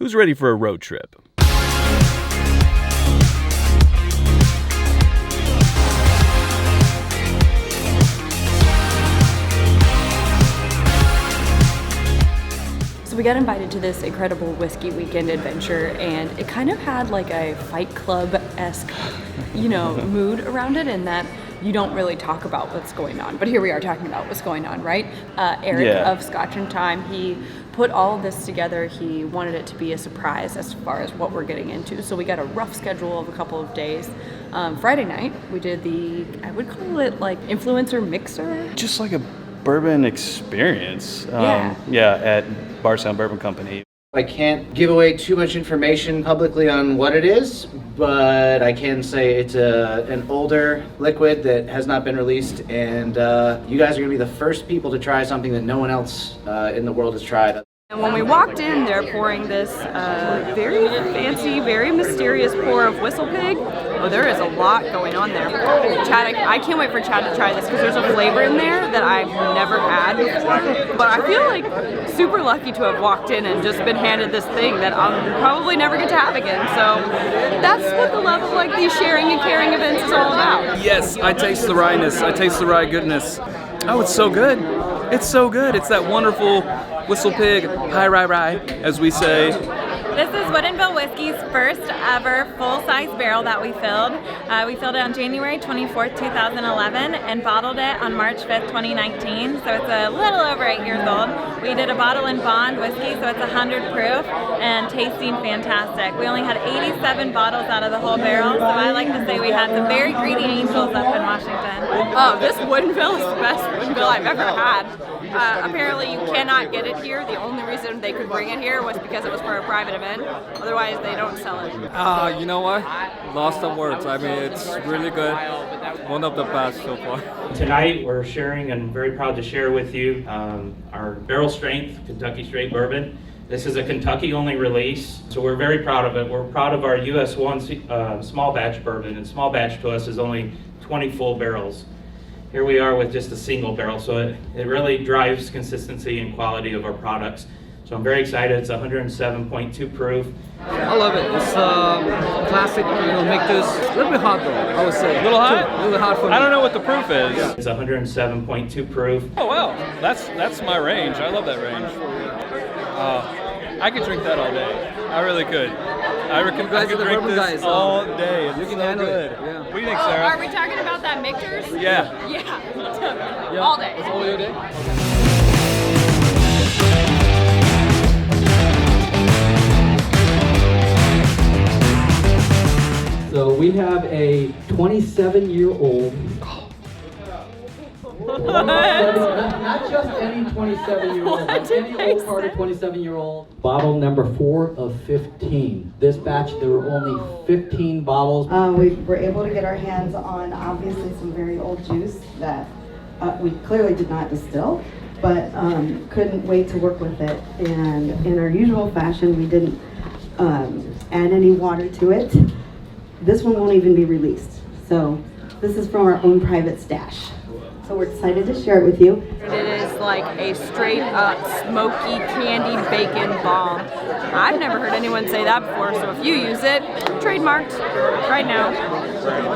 Who's ready for a road trip? We got invited to this incredible whiskey weekend adventure, and it kind of had like a Fight Club-esque, mood around it, in that you don't really talk about what's going on. But here we are talking about what's going on, right? Eric of Scotch and Time, he put all of this together. He wanted it to be a surprise as far as what we're getting into. So we got a rough schedule of a couple of days. Friday night, we did I would call it like influencer mixer. Just like a bourbon experience. At Bardstown Bourbon Company. I can't give away too much information publicly on what it is, but I can say it's an older liquid that has not been released, and you guys are going to be the first people to try something that no one else in the world has tried. And when we walked in, they're pouring this very fancy, very mysterious pour of Whistle Pig. Oh, there is a lot going on there. Chad, I can't wait for Chad to try this because there's a flavor in there that I've never had before. But I feel like super lucky to have walked in and just been handed this thing that I'll probably never get to have again. So that's what the love of like these sharing and caring events is all about. Yes, I taste the ryeness. I taste the rye goodness. Oh, it's so good. It's so good. It's that wonderful Whistle Pig, high rye, as we say. This is Woodinville Whiskey's first ever full-size barrel that we filled. We filled it on January 24th, 2011 and bottled it on March 5th, 2019. So it's a little over 8 years old. We did a bottle in bond whiskey, so it's 100 proof and tasting fantastic. We only had 87 bottles out of the whole barrel, so I like to say we had some very greedy angels up in Washington. Oh, this Woodinville is the best Woodinville I've ever had. Apparently you cannot get it here. The only reason they could bring it here was because it was for a private event. Otherwise, they don't sell it. You know what? Lost of words. I mean, it's really good. One of the best so far. Tonight, we're sharing and very proud to share with you our barrel strength Kentucky Straight Bourbon. This is a Kentucky-only release, so we're very proud of it. We're proud of our US 1 small batch bourbon, and small batch to us is only 20 full barrels. Here we are with just a single barrel, so it really drives consistency and quality of our products. So I'm very excited. It's 107.2 proof. I love it. It's classic, make this a little bit hot though, I would say. A little hot? A little hot for me. I don't know what the proof is. It's 107.2 proof. Oh wow, that's my range. I love that range. I could drink that all day. I really could. I could drink this all day. It's so good. Yeah. What do you think, Sarah? Are we talking about that mixers? Yeah. Yeah. All day. That's all your day? So we have a 27-year-old. Not just any 27-year-old, but any old Carter 27-year-old. Bottle number 4 of 15. This batch, there were only 15 bottles. We were able to get our hands on obviously some very old juice that we clearly did not distill, but couldn't wait to work with it. And in our usual fashion, we didn't add any water to it. This one won't even be released. So this is from our own private stash. So we're excited to share it with you. It is like a straight up smoky candied bacon bomb. I've never heard anyone say that before, so if you use it, trademarked right now.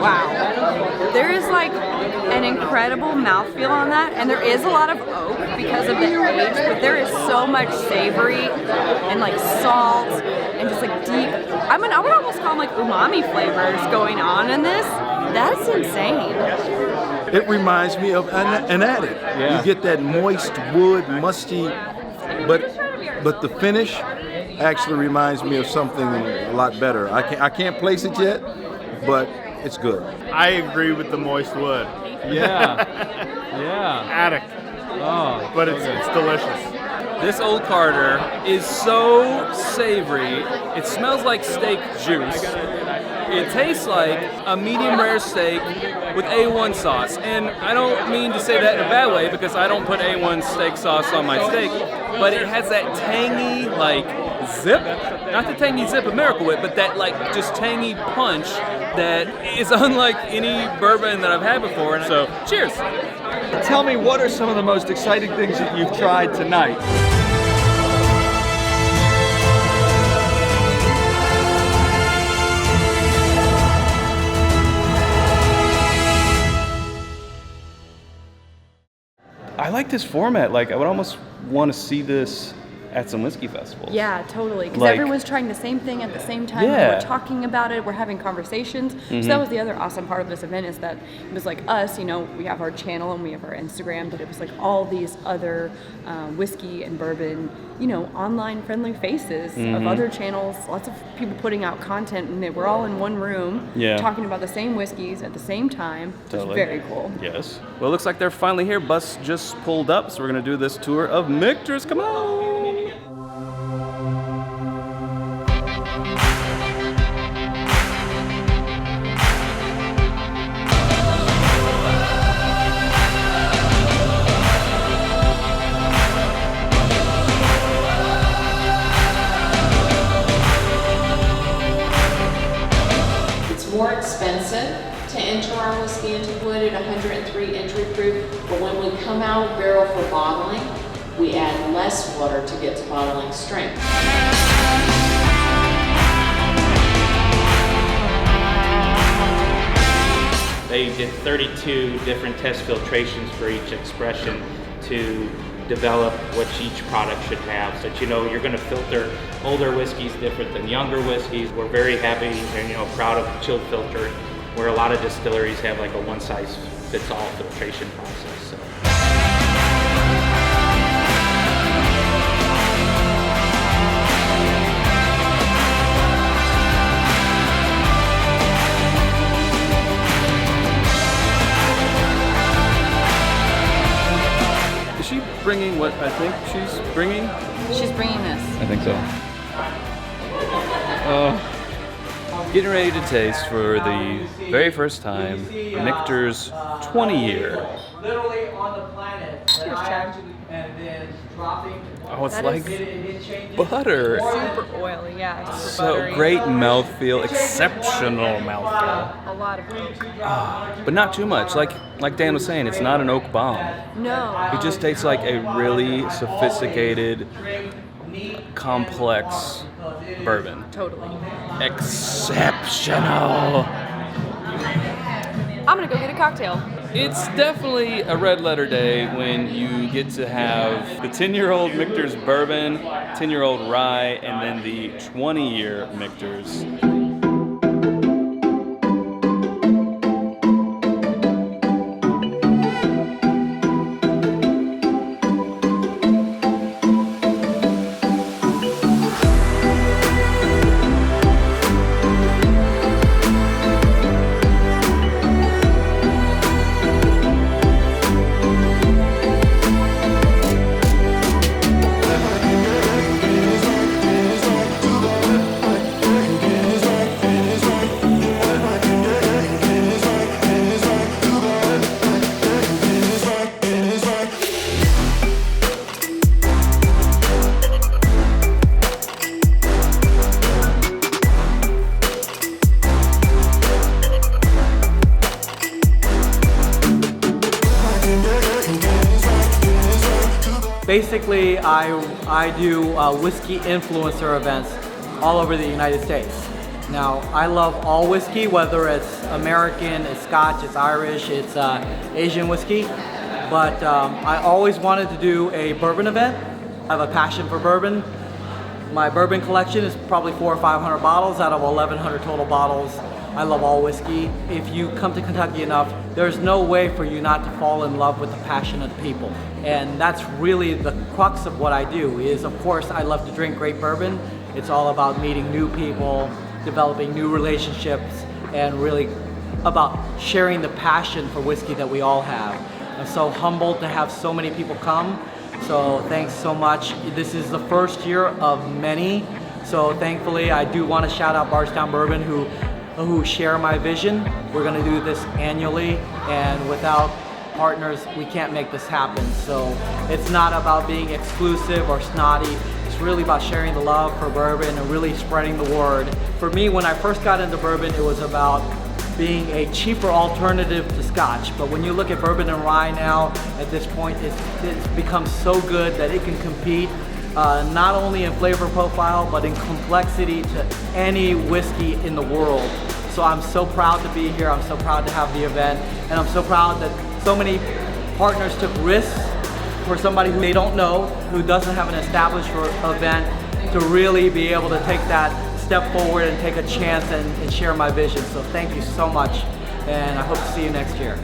Wow. There is like an incredible mouthfeel on that, and there is a lot of oak because of the age, but there is so much savory and like salt and just like deep, I would almost call them like umami flavors going on in this. That's insane. It reminds me of an addict. Yeah. You get that moist wood, musty, but the finish actually reminds me of something a lot better. I can't place it yet, but it's good. I agree with the moist wood. Yeah. Yeah. Addict. Oh. But it's delicious. This Old Carter is so savory. It smells like steak juice. It tastes like a medium rare steak with A1 sauce. And I don't mean to say that in a bad way because I don't put A1 steak sauce on my steak, but it has that tangy like zip, not the tangy zip of Miracle Whip, but that like just tangy punch that is unlike any bourbon that I've had before. So cheers. Tell me, what are some of the most exciting things that you've tried tonight? like this format. Like, I would almost want to see this at some whiskey festivals. Yeah, totally. Because Like- everyone's trying the same thing at the same time. Yeah. We're talking about it. We're having conversations. So that was the other awesome part of this event, is that it was like us, you know, we have our channel and we have our Instagram, but it was like all these other whiskey and bourbon, you know, online friendly faces of other channels. Lots of people putting out content, and they were all in one room talking about the same whiskeys at the same time. Totally. It's very cool. Yes. Well, it looks like they're finally here. Bus just pulled up, so we're gonna do this tour of Michter's. Come on. More expensive to enter our whiskey into wood at 103 entry proof, but when we come out barrel for bottling, we add less water to get to bottling strength. They did 32 different test filtrations for each expression to develop what each product should have. So that, you know, you're going to filter older whiskeys different than younger whiskeys. We're very happy and, you know, proud of the chilled filter, where a lot of distilleries have like a one-size-fits-all filtration process. So. Is she bringing what I think she's bringing? She's bringing this. I think so. Getting ready to taste for the very first time Michter's 20-year. Literally on the planet. Cheers, Chad. And then dropping. Oh, it's That like is butter. super oily, yeah. Super So buttery. great mouthfeel, exceptional mouthfeel. A lot of oak. But not too much. Like Dan was saying, it's not an oak bomb. No. It just tastes like a really sophisticated, complex bourbon. Totally. Exceptional. I'm gonna go get a cocktail. It's definitely a red letter day when you get to have the 10-year-old Michter's bourbon, 10-year-old rye, and then the 20-year Michter's. Basically, I do whiskey influencer events all over the United States. Now, I love all whiskey, whether it's American, it's Scotch, it's Irish, it's Asian whiskey. But I always wanted to do a bourbon event. I have a passion for bourbon. My bourbon collection is probably 400 or 500 bottles out of 1,100 total bottles. I love all whiskey. If you come to Kentucky enough, there's no way for you not to fall in love with the passionate people. And that's really the crux of what I do is, of course, I love to drink great bourbon. It's all about meeting new people, developing new relationships, and really about sharing the passion for whiskey that we all have. I'm so humbled to have so many people come. So thanks so much. This is the first year of many. So thankfully, I do want to shout out Bardstown Bourbon who share my vision. We're going to do this annually, and without partners, we can't make this happen. So it's not about being exclusive or snotty. It's really about sharing the love for bourbon and really spreading the word. For me, when I first got into bourbon, it was about being a cheaper alternative to Scotch. But when you look at bourbon and rye now, at this point, it's become so good that it can compete not only in flavor profile, but in complexity to any whiskey in the world. So I'm so proud to be here. I'm so proud to have the event. And I'm so proud that so many partners took risks for somebody who they don't know, who doesn't have an established event, to really be able to take that step forward and take a chance and share my vision. So thank you so much, and I hope to see you next year.